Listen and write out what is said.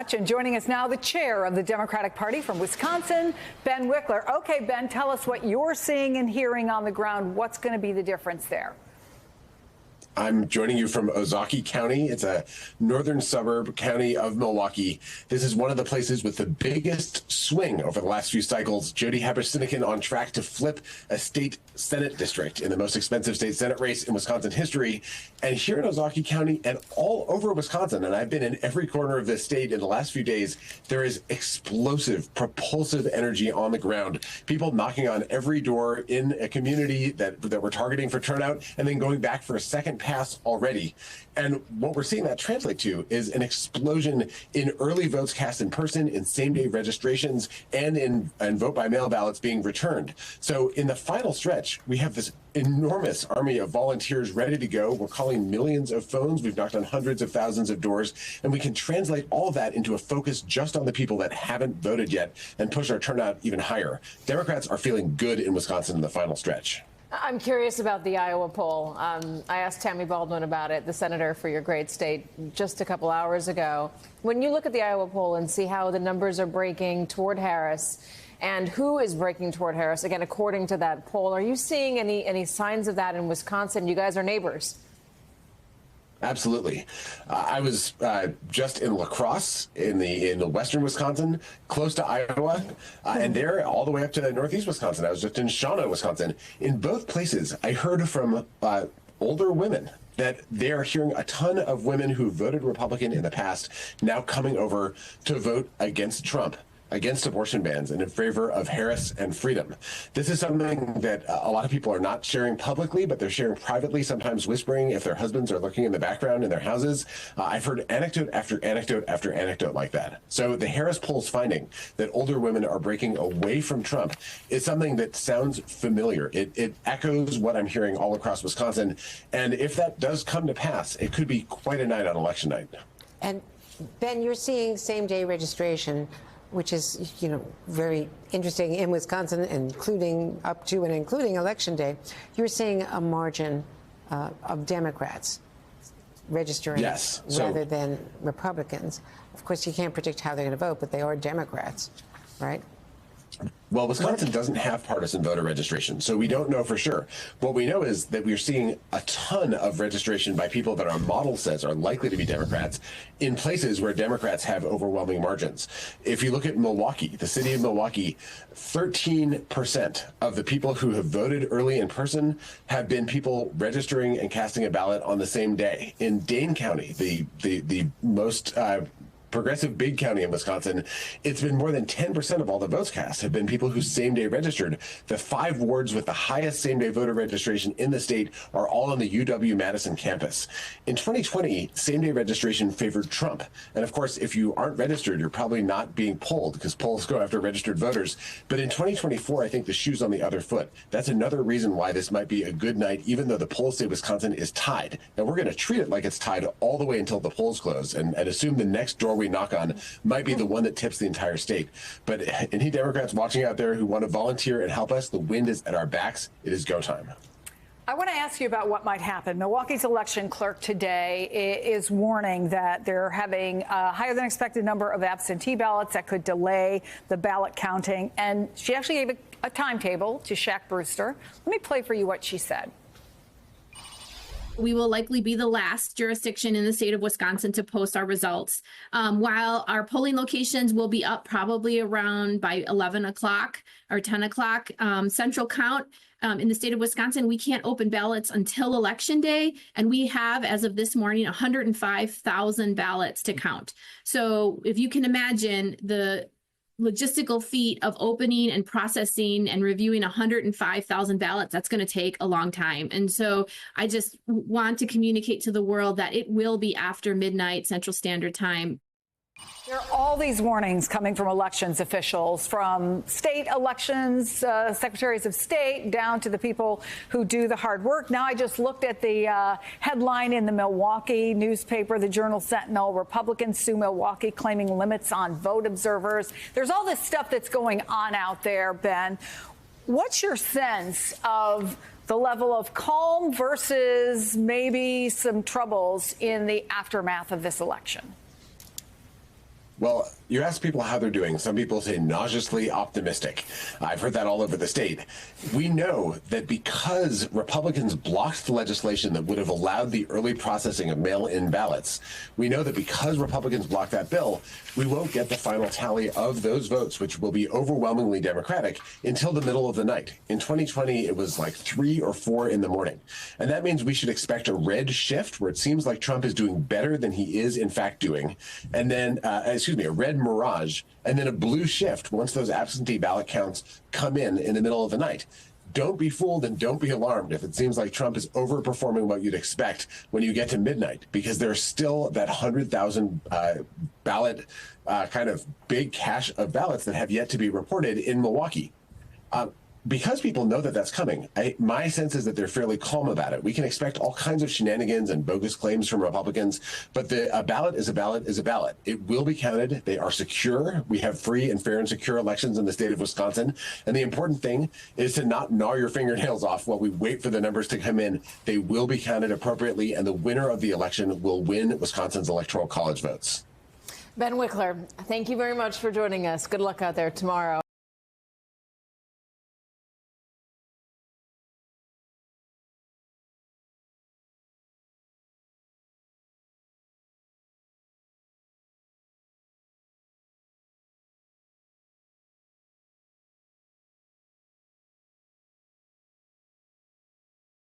And joining us now, the chair of the Democratic Party from Wisconsin, Ben Wikler. Okay, Ben, tell us what you're seeing and hearing on the ground. What's going to be the difference there? I'm joining you from Ozaukee County. It's a northern suburb county of Milwaukee. This is one of the places with the biggest swing over the last few cycles. Jody Haber-Sinykin on track to flip a state Senate district in the most expensive state Senate race in Wisconsin history. And here in Ozaukee County and all over Wisconsin, and I've been in every corner of this state in the last few days, there is explosive, propulsive energy on the ground. People knocking on every door in a community that we're targeting for turnout and then going back for a second pass already. And what we're seeing that translate to is an explosion in early votes cast in person, in same-day registrations, and in vote-by-mail ballots being returned. So in the final stretch, we have this enormous army of volunteers ready to go. We're calling millions of phones. We've knocked on hundreds of thousands of doors, and we can translate all of that into a focus just on the people that haven't voted yet and push our turnout even higher. Democrats are feeling good in Wisconsin in the final stretch. I'm curious about the Iowa poll. I asked Tammy Baldwin about it, the senator for your great state, just a couple hours ago. When you look at the Iowa poll and see how the numbers are breaking toward Harris and who is breaking toward Harris, again, according to that poll, are you seeing any signs of that in Wisconsin? You guys are neighbors. Absolutely. I was just in La Crosse in the western Wisconsin, close to Iowa, and there all the way up to northeast Wisconsin. I was just in Shawano, Wisconsin. In both places, I heard from older women that they are hearing a ton of women who voted Republican in the past now coming over to vote against Trump, against abortion bans, and in favor of Harris and freedom. This is something that a lot of people are not sharing publicly, but they're sharing privately, sometimes whispering if their husbands are looking in the background in their houses. I've heard anecdote after anecdote after anecdote like that. So the Harris poll's finding that older women are breaking away from Trump is something that sounds familiar. It echoes what I'm hearing all across Wisconsin. And if that does come to pass, it could be quite a night on election night. And Ben, you're seeing same-day registration, which is, very interesting in Wisconsin, including up to and including Election Day. You're seeing a margin of Democrats registering rather than Republicans. Of course, you can't predict how they're going to vote, but they are Democrats, right? Well, Wisconsin doesn't have partisan voter registration, so we don't know for sure. What we know is that we're seeing a ton of registration by people that our model says are likely to be Democrats in places where Democrats have overwhelming margins. If you look at Milwaukee, the city of Milwaukee, 13% of the people who have voted early in person have been people registering and casting a ballot on the same day. In Dane County, the most progressive big county in Wisconsin, it's been more than 10% of all the votes cast have been people who same-day registered. The 5 wards with the highest same-day voter registration in the state are all on the UW-Madison campus. In 2020, same-day registration favored Trump. And of course, if you aren't registered, you're probably not being polled because polls go after registered voters. But in 2024, I think the shoe's on the other foot. That's another reason why this might be a good night, even though the polls say Wisconsin is tied. And we're going to treat it like it's tied all the way until the polls close and assume the next door we knock on might be the one that tips the entire state. But any Democrats watching out there who want to volunteer and help us, the wind is at our backs. It is go time. I want to ask you about what might happen. Milwaukee's election clerk today is warning that they're having a higher than expected number of absentee ballots that could delay the ballot counting. And she actually gave a timetable to Shaq Brewster. Let me play for you what she said. We will likely be the last jurisdiction in the state of Wisconsin to post our results. While our polling locations will be up probably around by 11 o'clock or 10 o'clock, central count in the state of Wisconsin, we can't open ballots until Election Day. And we have, as of this morning, 105,000 ballots to count. So if you can imagine the logistical feat of opening and processing and reviewing 105,000 ballots, that's going to take a long time. And so I just want to communicate to the world that it will be after midnight Central Standard Time. There are all these warnings coming from elections officials, from state elections, secretaries of state, down to the people who do the hard work. Now, I just looked at the headline in the Milwaukee newspaper, the Journal Sentinel: Republicans sue Milwaukee claiming limits on vote observers. There's all this stuff that's going on out there, Ben. What's your sense of the level of calm versus maybe some troubles in the aftermath of this election? Well, you ask people how they're doing. Some people say nauseously optimistic. I've heard that all over the state. We know that because Republicans blocked the legislation that would have allowed the early processing of mail-in ballots, we know that because Republicans blocked that bill, we won't get the final tally of those votes, which will be overwhelmingly Democratic, until the middle of the night. In 2020, it was like 3 or 4 in the morning. And that means we should expect a red shift where it seems like Trump is doing better than he is in fact doing. And then, a red mirage, and then a blue shift once those absentee ballot counts come in the middle of the night. Don't be fooled and don't be alarmed if it seems like Trump is overperforming what you'd expect when you get to midnight, because there's still that 100,000 ballot kind of big cache of ballots that have yet to be reported in Milwaukee. Because people know that that's coming, my sense is that they're fairly calm about it. We can expect all kinds of shenanigans and bogus claims from Republicans, but a ballot is a ballot is a ballot. It will be counted. They are secure. We have free and fair and secure elections in the state of Wisconsin. And the important thing is to not gnaw your fingernails off while we wait for the numbers to come in. They will be counted appropriately, and the winner of the election will win Wisconsin's Electoral College votes. Ben Wickler, thank you very much for joining us. Good luck out there tomorrow.